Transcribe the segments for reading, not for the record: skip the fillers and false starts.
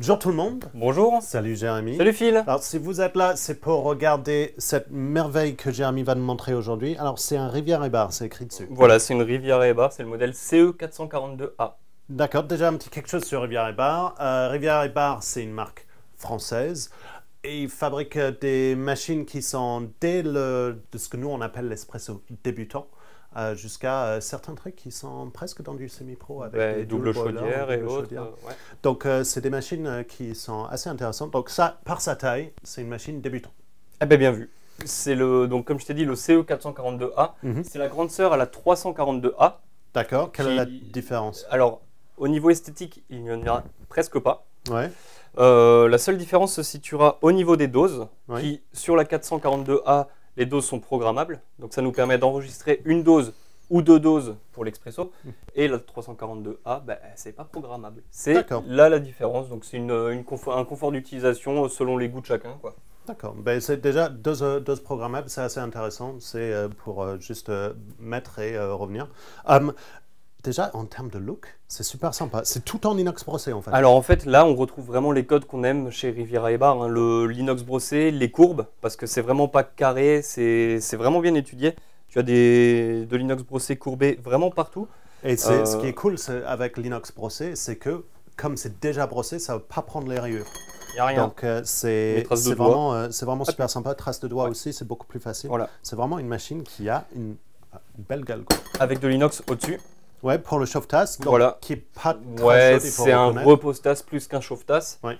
Bonjour tout le monde. Bonjour. Salut Jérémy. Salut Phil. Alors si vous êtes là, c'est pour regarder cette merveille que Jérémy va nous montrer aujourd'hui. Alors c'est un Rivière et Bar, c'est écrit dessus. Voilà, c'est une Riviera et Bar, c'est le modèle CE442A. D'accord, déjà un petit quelque chose sur Rivière et Bar. Rivière et Bar, c'est une marque française. Et ils fabriquent des machines qui sont de ce que nous on appelle l'espresso débutant. Jusqu'à certains trucs qui sont presque dans du semi-pro avec des double chaudière et autres. Ouais. Donc c'est des machines qui sont assez intéressantes. Donc ça, par sa taille, c'est une machine débutant. Eh bien, bien vu. C'est donc comme je t'ai dit, le CE442A. C'est la grande sœur à la 342A. D'accord. Quelle est la différence? Alors, au niveau esthétique, il n'y en a presque pas. Ouais. La seule différence se situera au niveau des doses, Ouais. qui sur la 442A, les doses sont programmables, donc ça nous permet d'enregistrer une dose ou deux doses pour l'expresso. Et la 342A, c'est pas programmable. C'est là la différence, donc c'est un confort d'utilisation selon les goûts de chacun, quoi. D'accord. Ben, c'est déjà dose programmable, c'est assez intéressant. C'est pour juste mettre et revenir. Déjà, en termes de look, c'est super sympa. C'est tout en inox brossé, en fait. Alors, en fait, là, on retrouve vraiment les codes qu'on aime chez Riviera et Bar. Hein, l'inox brossé, les courbes, parce que c'est vraiment pas carré, c'est vraiment bien étudié. Tu as de l'inox brossé courbé vraiment partout. Et ce qui est cool avec l'inox brossé, c'est que, comme c'est déjà brossé, ça ne va pas prendre les rayures. Il n'y a rien. Donc, c'est vraiment super sympa. Trace de doigts aussi, c'est beaucoup plus facile. Voilà. C'est vraiment une machine qui a une belle gueule, quoi. Avec de l'inox au-dessus. Ouais, pour le chauffe-tasse, voilà. Qui est pas très joli, c'est un repose-tasse plus qu'un chauffe-tasse. Ouais.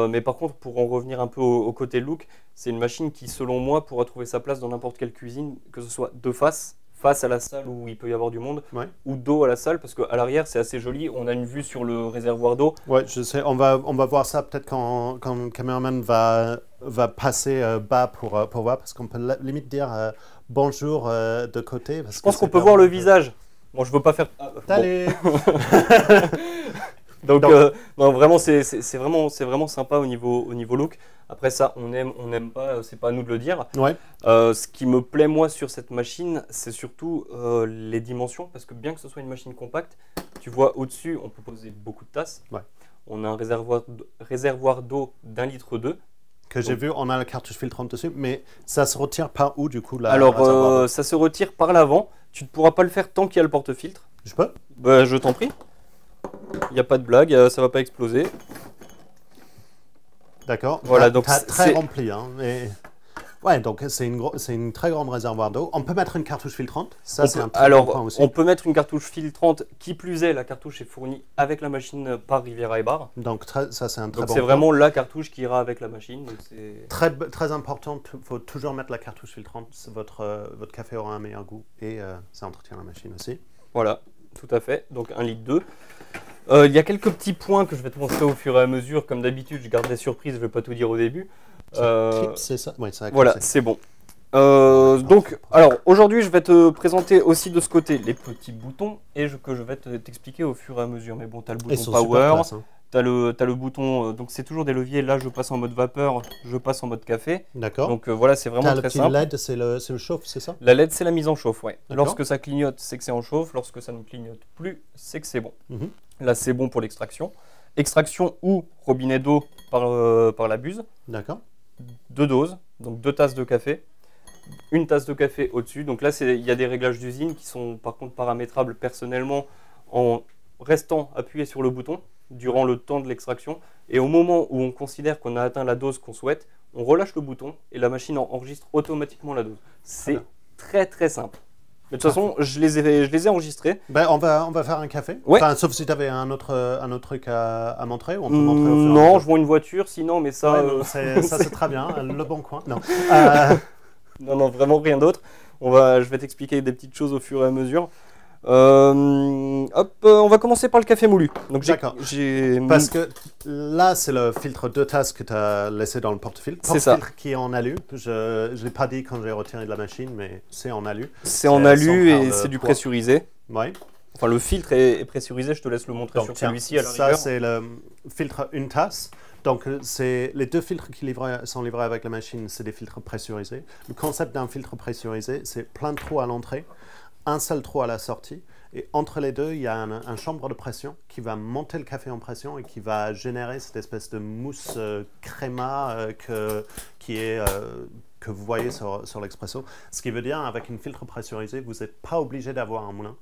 Mais par contre, pour en revenir un peu au côté look, c'est une machine qui, selon moi, pourra trouver sa place dans n'importe quelle cuisine, que ce soit de face à la salle où il peut y avoir du monde, ou dos à la salle, parce qu'à l'arrière, c'est assez joli. On a une vue sur le réservoir d'eau. Ouais, je sais. On va voir ça peut-être quand le caméraman va passer bas pour voir, parce qu'on peut limite dire bonjour de côté. Je pense qu'on peut voir le visage. Bon, je veux pas faire. Allez. Donc non, vraiment, c'est vraiment sympa au niveau look. Après ça, on aime pas, c'est pas à nous de le dire. Ouais. Ce qui me plaît moi sur cette machine, c'est surtout les dimensions, parce que bien que ce soit une machine compacte, tu vois au-dessus, on peut poser beaucoup de tasses. Ouais. On a un réservoir d'eau d'1,2 litre. Que j'ai vu, on a la cartouche filtrante dessus, mais ça se retire par où du coup là? Alors, ça se retire par l'avant. Tu ne pourras pas le faire tant qu'il y a le porte-filtre. Je peux? Je t'en prie. Il n'y a pas de blague, ça va pas exploser. D'accord. Voilà, donc très rempli. Hein, mais... Ouais, donc c'est une très grande réservoir d'eau. On peut mettre une cartouche filtrante. Ça, c'est un très bon point aussi. On peut mettre une cartouche filtrante. Qui plus est, la cartouche est fournie avec la machine par Riviera et Bar. Donc ça, c'est un très bon point. C'est vraiment la cartouche qui ira avec la machine. Donc très important, il faut toujours mettre la cartouche filtrante. Votre café aura un meilleur goût et ça entretient la machine aussi. Voilà, tout à fait. Donc 1,2 litre. Il y a quelques petits points que je vais te montrer au fur et à mesure. Comme d'habitude, je garde des surprises, je ne vais pas tout dire au début. C'est ça. Ouais, voilà, c'est bon. Donc, alors aujourd'hui, je vais te présenter aussi de ce côté les petits boutons et que je vais t'expliquer au fur et à mesure. Mais bon, tu as le bouton Power, tu as le bouton, donc c'est toujours des leviers. Là, je passe en mode vapeur, je passe en mode café. D'accord. Donc voilà, c'est vraiment très simple. La LED, c'est le chauffe, c'est ça? La LED, c'est la mise en chauffe, ouais. Lorsque ça clignote, c'est que c'est en chauffe. Lorsque ça ne clignote plus, c'est que c'est bon. Là, c'est bon pour l'extraction. Extraction ou robinet d'eau par la buse. D'accord. 2 doses, donc 2 tasses de café. Une tasse de café au-dessus. Donc là, il y a des réglages d'usine qui sont par contre paramétrables personnellement en restant appuyé sur le bouton durant le temps de l'extraction. Et au moment où on considère qu'on a atteint la dose qu'on souhaite, on relâche le bouton et la machine enregistre automatiquement la dose. C'est très très simple. Mais de toute façon, je les ai enregistrés. On va faire un café. Ouais. Enfin, sauf si tu avais un autre truc à montrer. On peut montrer au fur et à non, mesure. je vois une voiture, sinon, mais ça... Ouais, ça c'est très bien, le bon coin. Non, non, vraiment rien d'autre. Je vais t'expliquer des petites choses au fur et à mesure. On va commencer par le café moulu. D'accord. Parce que là, c'est le filtre 2 tasses que tu as laissé dans le porte-filtre. C'est ça. Filtre qui est en alu. Je ne l'ai pas dit quand j'ai retiré de la machine, mais c'est en alu. C'est en alu et c'est du pressurisé. Oui. Enfin, le filtre est pressurisé. Je te laisse le montrer sur celui-ci à la rigueur. Ça, c'est le filtre 1 tasse. Donc, les 2 filtres qui sont livrés avec la machine, c'est des filtres pressurisés. Le concept d'un filtre pressurisé, c'est plein de trous à l'entrée. un seul trou à la sortie. Et entre les deux, il y a un chambre de pression qui va monter le café en pression et qui va générer cette espèce de mousse créma que vous voyez sur l'expresso. Ce qui veut dire, avec une filtre pressurisé, vous n'êtes pas obligé d'avoir un moulin.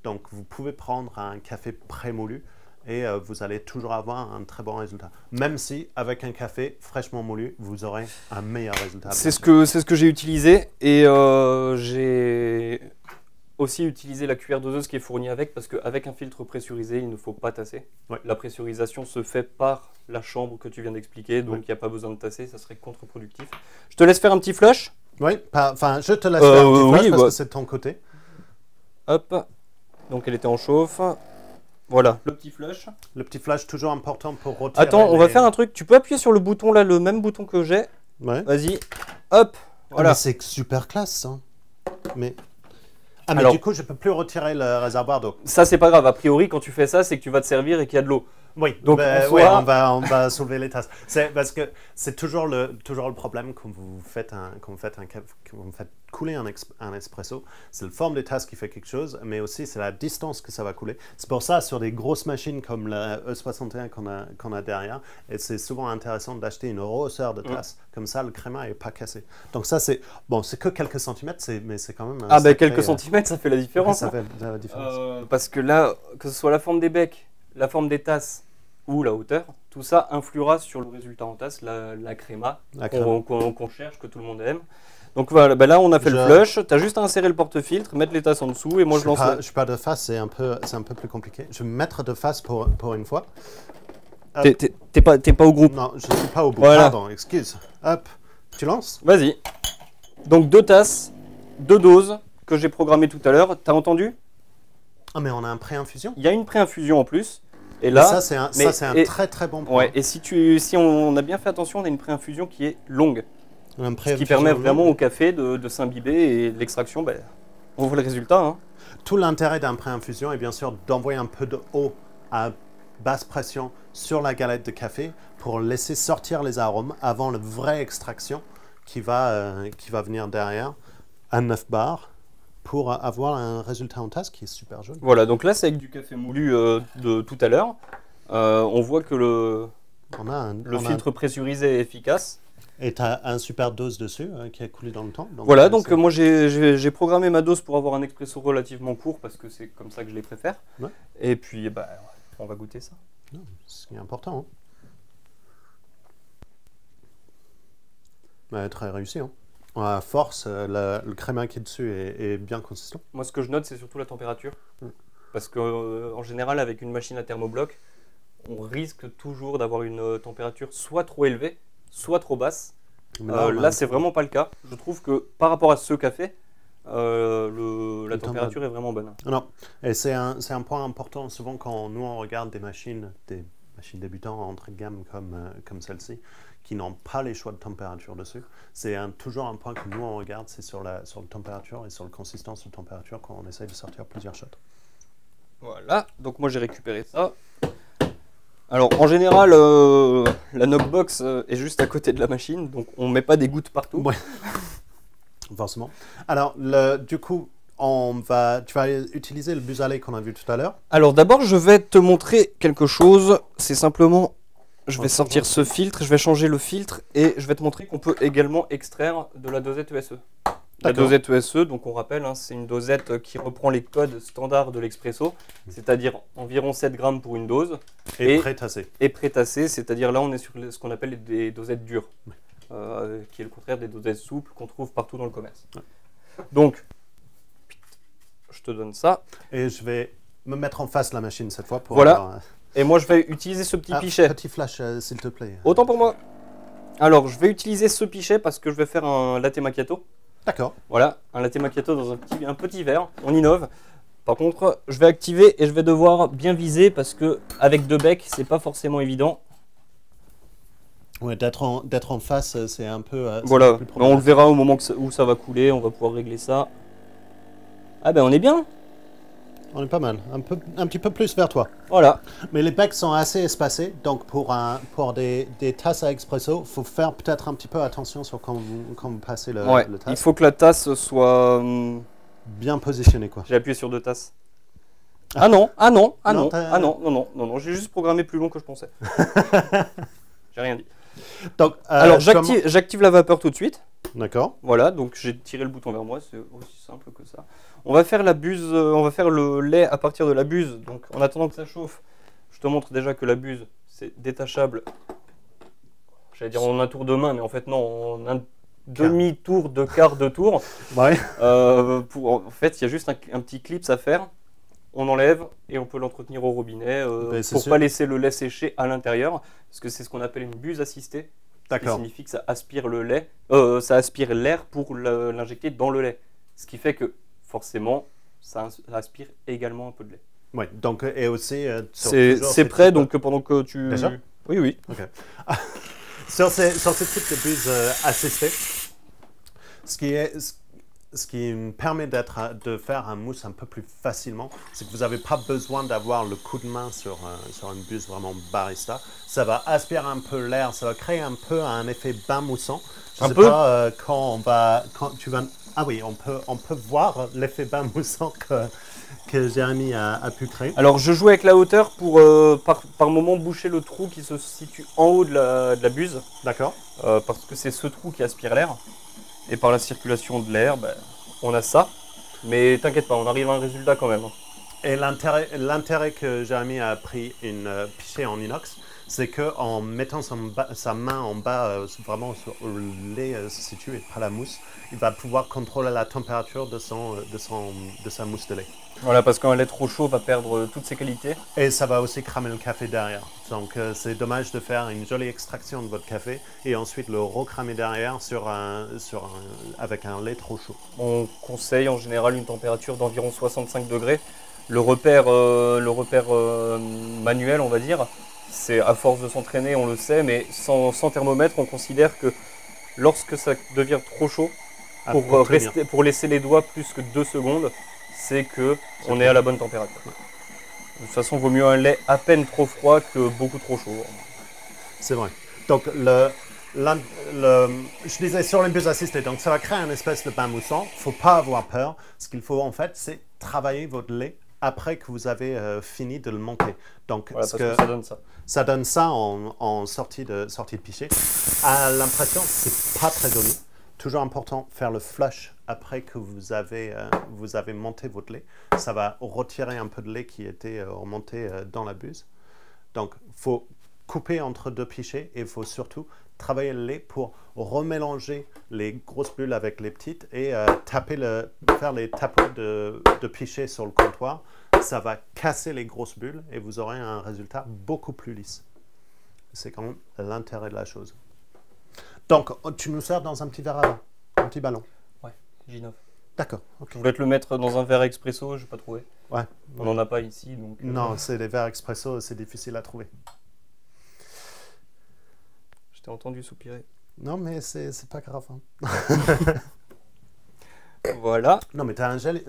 Donc, vous pouvez prendre un café prémoulu et vous allez toujours avoir un très bon résultat. Même si, avec un café fraîchement moulu, vous aurez un meilleur résultat. C'est ce que j'ai utilisé et j'ai aussi utilisé la cuillère doseuse qui est fournie avec parce qu'avec un filtre pressurisé, il ne faut pas tasser. Ouais. La pressurisation se fait par la chambre que tu viens d'expliquer, donc il Oui. n'y a pas besoin de tasser, ça serait contre-productif. Je te laisse faire un petit flush. Oui, enfin, je te laisse faire un petit flash oui, parce bah. que c'est de ton côté. Hop, donc elle était en chauffe. Voilà, le petit flush. Le petit flash, toujours important pour retirer. Attends, on va faire un truc. Tu peux appuyer sur le bouton là, le même bouton que j'ai. Ouais. Vas-y, hop, voilà. Mais c'est super classe, ça. Mais... Ah, mais Alors- du coup, je peux plus retirer le réservoir d'eau. Ça, c'est pas grave. A priori, quand tu fais ça, c'est que tu vas te servir et qu'il y a de l'eau. Oui, Donc, ben, en soi- ouais, on va soulever les tasses. C'est parce que c'est toujours le problème quand vous faites couler un espresso. C'est la forme des tasses qui fait quelque chose, mais aussi c'est la distance que ça va couler. C'est pour ça, sur des grosses machines comme la E61 qu'on a derrière, et c'est souvent intéressant d'acheter une hausseur de tasse. Comme ça, le créma n'est pas cassé. Donc ça, c'est que quelques centimètres, mais c'est quand même un Ah, ben sacré, quelques centimètres, ça fait la différence. ça fait la différence. Parce que là, que ce soit la forme des becs, la forme des tasses ou la hauteur, tout ça influera sur le résultat en tasse, la créma La créma. qu'on cherche, que tout le monde aime. Donc voilà, ben là on a fait le flush, tu as juste à insérer le porte-filtre, mettre les tasses en dessous et moi je lance Je suis pas de face, c'est un peu plus compliqué. Je vais me mettre de face pour une fois. T'es pas au groupe. Non, je ne suis pas au bout. Voilà. Pardon, excuse. Hop, tu lances? Vas-y. Donc 2 tasses, 2 doses que j'ai programmées tout à l'heure. T'as entendu? Ah, mais on a un pré-infusion. Il y a une pré-infusion en plus. Et là, Ça, c'est un et- très très bon point. ouais, et si on a bien fait attention, on a une pré-infusion qui est longue. Un Ce qui pré-infusion permet long. vraiment au café de s'imbiber et l'extraction, ben, on voit le résultat. Hein. Tout l'intérêt d'un pré-infusion est bien sûr d'envoyer un peu d'eau à basse pression sur la galette de café pour laisser sortir les arômes avant la vraie extraction qui va venir derrière à 9 bars pour avoir un résultat en tasse qui est super joli. Voilà, donc là c'est avec du café moulu de tout à l'heure. On voit que le filtre pressurisé est efficace. Et tu as un super dose dessus qui a coulé dans le temps. Donc, Voilà, donc moi j'ai programmé ma dose pour avoir un expresso relativement court parce que c'est comme ça que je les préfère. Ouais. Et puis bah, on va goûter ça. ce qui est important. Hein. Ouais, très réussi. Hein. À force, le créma qui est dessus est bien consistant. Moi ce que je note c'est surtout la température. Parce que en général avec une machine à thermobloc, on risque toujours d'avoir une température soit trop élevée, soit trop basse. Là, c'est vraiment pas le cas. Je trouve que par rapport à ce café, la température est vraiment bonne. Non, et c'est un point important. Souvent, quand nous on regarde des machines débutants entrée de gamme comme celle-ci, qui n'ont pas les choix de température dessus, c'est toujours un point que nous on regarde, c'est sur la température et sur la consistance de température quand on essaye de sortir plusieurs shots. Voilà, donc moi j'ai récupéré ça. Alors en général, la knockbox est juste à côté de la machine, donc on met pas des gouttes partout. Ouais. Forcément. Alors, du coup, tu vas utiliser le busalé qu'on a vu tout à l'heure. Alors d'abord, je vais te montrer quelque chose. C'est simplement, je vais Ouais, sortir ce filtre, je vais changer le filtre et je vais te montrer qu'on peut également extraire de la dosette ESE. La D'accord. dosette ESE, donc on rappelle, hein, c'est une dosette qui reprend les codes standards de l'expresso, c'est-à-dire environ 7 grammes pour une dose, Et pré-tassé. et pré-tassé, c'est-à-dire là on est sur ce qu'on appelle des dosettes dures, qui est le contraire des dosettes souples qu'on trouve partout dans le commerce. Ouais. Donc, je te donne ça, Et je vais me mettre en face de la machine cette fois pour Voilà. avoir, et moi je vais utiliser ce petit pichet. Petit flash, s'il te plaît. Autant pour moi. Alors, je vais utiliser ce pichet parce que je vais faire un latte macchiato. D'accord. Voilà, un latte macchiato dans un petit verre, on innove. Par contre, je vais activer et je vais devoir bien viser parce que avec 2 becs, c'est pas forcément évident. Ouais, d'être en face, c'est un peu. c'est un Voilà, peu plus mais on le verra au moment où ça va couler, on va pouvoir régler ça. Ah ben on est bien. On est pas mal. Un petit peu plus vers toi. Voilà. Mais les becs sont assez espacés, donc pour des tasses à expresso, il faut faire peut-être un petit peu attention sur quand vous passez le Ouais, tasse. il faut que la tasse soit bien positionné, quoi. J'ai appuyé sur 2 tasses. Ah non, ah non, ah Non, non, t'as- ah non, non, non, non, non, j'ai juste programmé plus long que je pensais. J'ai rien dit. Donc, Alors comment- j'active la vapeur tout de suite. D'accord. Voilà, donc j'ai tiré le bouton vers moi, c'est aussi simple que ça. On va faire la buse, on va faire le lait à partir de la buse. Donc en attendant que ça chauffe, je te montre déjà que la buse c'est détachable. J'allais dire en un tour de main, mais en fait non, en un demi-tour de quart de tour. Ouais. En fait, il y a juste un petit clip à faire. On enlève et on peut l'entretenir au robinet Ben, c'est pour sûr. pas laisser le lait sécher à l'intérieur, parce que c'est ce qu'on appelle une buse assistée. Ce qui D'accord. signifie que ça aspire le lait, ça aspire l'air pour l'injecter dans le lait. Ce qui fait que forcément, ça aspire également un peu de lait. Ouais. Donc, et aussi. C'est prêt, donc pendant que tu. Déjà Oui, oui. Sur ce type de buse assistée, ce qui me permet de faire un mousse un peu plus facilement, c'est que vous n'avez pas besoin d'avoir le coup de main sur une buse vraiment barista. Ça va aspirer un peu l'air, ça va créer un peu un effet bain moussant. Je Un sais peu pas quand tu vas. Ah oui, on peut voir l'effet bain moussant que Jérémy a pu créer. Alors, je joue avec la hauteur pour par moment boucher le trou qui se situe en haut de la buse, D'accord. parce que c'est ce trou qui aspire l'air. Et par la circulation de l'air, ben, on a ça. Mais t'inquiète pas, on arrive à un résultat quand même. Et l'intérêt que Jérémy a pris une pichet en inox, c'est qu'en mettant sa main en bas, vraiment sur le lait se situe et pas la mousse, il va pouvoir contrôler la température de sa mousse de lait. Voilà, parce qu'un lait trop chaud va perdre toutes ses qualités. Et ça va aussi cramer le café derrière. Donc c'est dommage de faire une jolie extraction de votre café et ensuite le recramer derrière avec un lait trop chaud. On conseille en général une température d'environ 65 degrés. Le repère manuel, on va dire, c'est à force de s'entraîner, on le sait, mais sans thermomètre, on considère que lorsque ça devient trop chaud, pour laisser les doigts plus que 2 secondes, c'est qu'on est à la bonne température. De toute façon, il vaut mieux un lait à peine trop froid que beaucoup trop chaud. C'est vrai. Donc, je disais sur les buses assistées, donc ça va créer un espèce de bain moussant. Il ne faut pas avoir peur. Ce qu'il faut en fait, c'est travailler votre lait après que vous avez fini de le monter. Donc, Voilà, parce que ça donne ça. Ça donne ça en sortie de pichet. À l'impression, c'est pas très joli. Toujours important, faire le flush après que vous avez monté votre lait. Ça va retirer un peu de lait qui était remonté dans la buse. Donc, il faut couper entre 2 pichets et il faut surtout travailler le lait pour remélanger les grosses bulles avec les petites et faire les tapots de pichets sur le comptoir. Ça va casser les grosses bulles et vous aurez un résultat beaucoup plus lisse. C'est quand même l'intérêt de la chose. Donc, tu nous sers dans un petit verre à vin, un petit ballon. Ouais, G9. D'accord. Ok. Je voulais te le mettre dans un verre expresso, je n'ai pas trouvé. Ouais. On n'en a pas ici. Donc, Non, c'est des verres expresso, c'est difficile à trouver. Je t'ai entendu soupirer. Non, mais c'est pas grave. Hein. Voilà. Non, mais t'as un gel.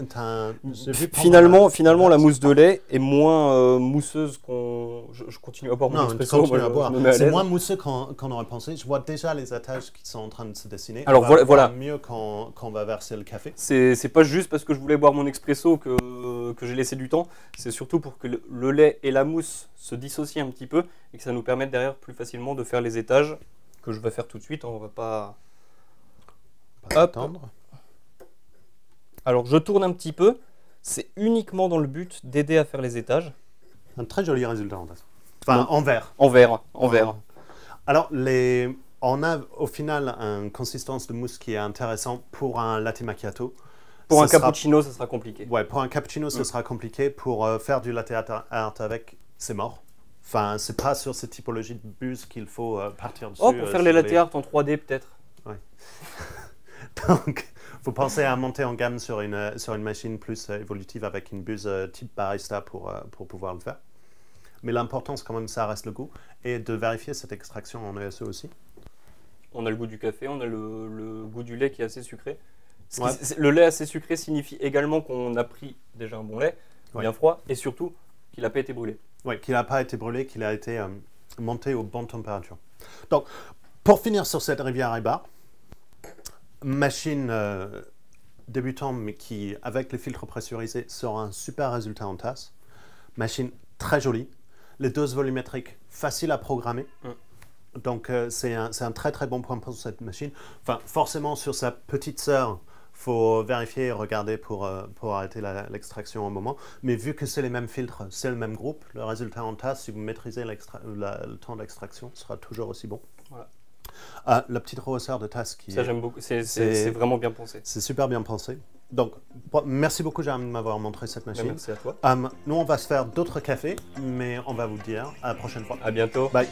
J'ai vu Finalement, la mousse de lait est moins mousseuse qu'on. Je continue à boire mon Non, expresso. tu continues à je boire. me mets à C'est l'aise. moins mousseux qu'on aurait pensé. Je vois déjà les étages qui sont en train de se dessiner. Alors, On va voilà. voir mieux quand on va verser le café. C'est pas juste parce que je voulais boire mon expresso que j'ai laissé du temps. C'est surtout pour que le lait et la mousse se dissocient un petit peu et que ça nous permette derrière plus facilement de faire les étages que je vais faire tout de suite. On va pas. On va Hop. attendre. Alors, je tourne un petit peu. C'est uniquement dans le but d'aider à faire les étages. Un très joli résultat en fait. Enfin, Non. en verre. En verre. En verre. Alors, on a au final une consistance de mousse qui est intéressante pour un latte macchiato. Pour un Ce sera- cappuccino, ça sera compliqué. Ouais, pour un cappuccino, ce sera compliqué. Pour faire du latte art avec, c'est mort. Enfin, c'est pas sur cette typologie de buse qu'il faut partir dessus. Oh, pour faire les sur latte art en 3D peut-être. Donc, faut penser à monter en gamme sur une machine plus évolutive avec une buse type barista pour pouvoir le faire. Mais l'importance, quand même, ça reste le goût. Et de vérifier cette extraction en ESE aussi. On a le goût du café, on a le goût du lait qui est assez sucré. Ouais. Le lait assez sucré signifie également qu'on a pris déjà un bon lait, Ouais. bien froid, et surtout qu'il n'a pas été brûlé. Oui, qu'il n'a pas été brûlé, qu'il a été monté aux bonnes températures. Donc, pour finir sur cette rivière et bar, machine débutant, mais qui, avec les filtres pressurisés, sera un super résultat en tasse. Machine très jolie. Les doses volumétriques, faciles à programmer. Donc, c'est un très très bon point pour cette machine. Enfin, forcément, sur sa petite sœur, il faut vérifier et regarder pour arrêter l'extraction au moment. Mais vu que c'est les mêmes filtres, c'est le même groupe, le résultat en tasse, si vous maîtrisez le temps d'extraction, sera toujours aussi bon. Voilà. La petite rehausseur de tasse qui Ça, j'aime beaucoup. C'est vraiment bien pensé. C'est super bien pensé. Donc, merci beaucoup, Jérémy, de m'avoir montré cette machine. Merci à toi. Nous, on va se faire d'autres cafés, mais on va vous dire à la prochaine fois. À bientôt. Bye.